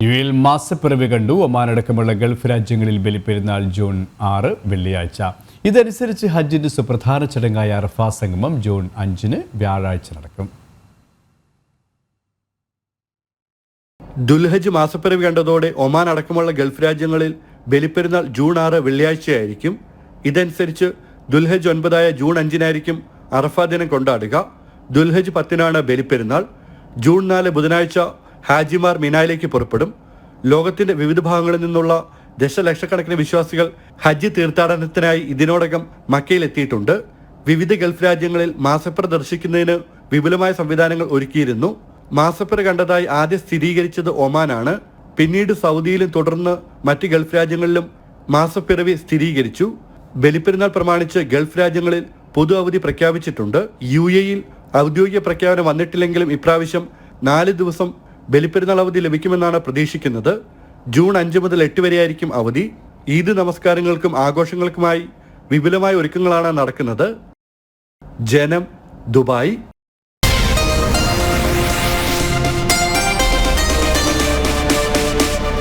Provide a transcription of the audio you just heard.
യുഎയിൽ മാസപ്പിറവി കണ്ടു. ഒമാനടക്കമുള്ള ഗൾഫ് രാജ്യങ്ങളിൽ ബലിപ്പെരുന്നാൾ ജൂൺ 6 വെള്ളിയാഴ്ച. ഇതനുസരിച്ച് ഹജ്ജിന്റെ സുപ്രധാന ചടങ്ങായ അറഫ സംഗമം ജൂൺ 5 വ്യാഴാഴ്ച നടക്കും. ദുൽഹജ്ജ് മാസപ്പിറവി കണ്ടതോടെ ഒമാൻ അടക്കമുള്ള ഗൾഫ് രാജ്യങ്ങളിൽ ബലിപ്പെരുന്നാൾ ജൂൺ 6 വെള്ളിയാഴ്ചയായിരിക്കും. ഇതനുസരിച്ച് ദുൽഹജ്ജ് 9 ജൂൺ 5 അറഫ ദിനം കൊണ്ടാടുക. ദുൽഹജ്ജ് 10 ബലിപ്പെരുന്നാൾ. ജൂൺ 4 ബുധനാഴ്ച ഹാജിമാർ മിനായിലേക്ക് പുറപ്പെടും. ലോകത്തിന്റെ വിവിധ ഭാഗങ്ങളിൽ നിന്നുള്ള ദശലക്ഷക്കണക്കിന് വിശ്വാസികൾ ഹജ്ജ് തീർത്ഥാടനത്തിനായി ഇതിനോടകം മക്കയിലെത്തിയിട്ടുണ്ട്. വിവിധ ഗൾഫ് രാജ്യങ്ങളിൽ മാസപ്പിറ ദർശിക്കുന്നതിന് വിപുലമായ സംവിധാനങ്ങൾ ഒരുക്കിയിരുന്നു. മാസപ്പിറ കണ്ടതായി ആദ്യം സ്ഥിരീകരിച്ചത് ഒമാനാണ്. പിന്നീട് സൗദിയിലും തുടർന്ന് മറ്റ് ഗൾഫ് രാജ്യങ്ങളിലും മാസപ്പിറവി സ്ഥിരീകരിച്ചു. ബലിപ്പെരുന്നാൾ പ്രമാണിച്ച് ഗൾഫ് രാജ്യങ്ങളിൽ പൊതു അവധി പ്രഖ്യാപിച്ചിട്ടുണ്ട്. UAEയിൽ ഔദ്യോഗിക പ്രഖ്യാപനം വന്നിട്ടില്ലെങ്കിലും ഇപ്രാവശ്യം 4 ദിവസം ബലിപ്പെരുന്നാൾ അവധി ലഭിക്കുമെന്നാണ് പ്രതീക്ഷിക്കുന്നത്. ജൂൺ 5 മുതൽ 8 വരെയായിരിക്കും അവധി. ഈദ് നമസ്കാരങ്ങൾക്കും ആഘോഷങ്ങൾക്കുമായി വിപുലമായ ഒരുക്കങ്ങളാണ് നടക്കുന്നത്. ജനം, ദുബായ്.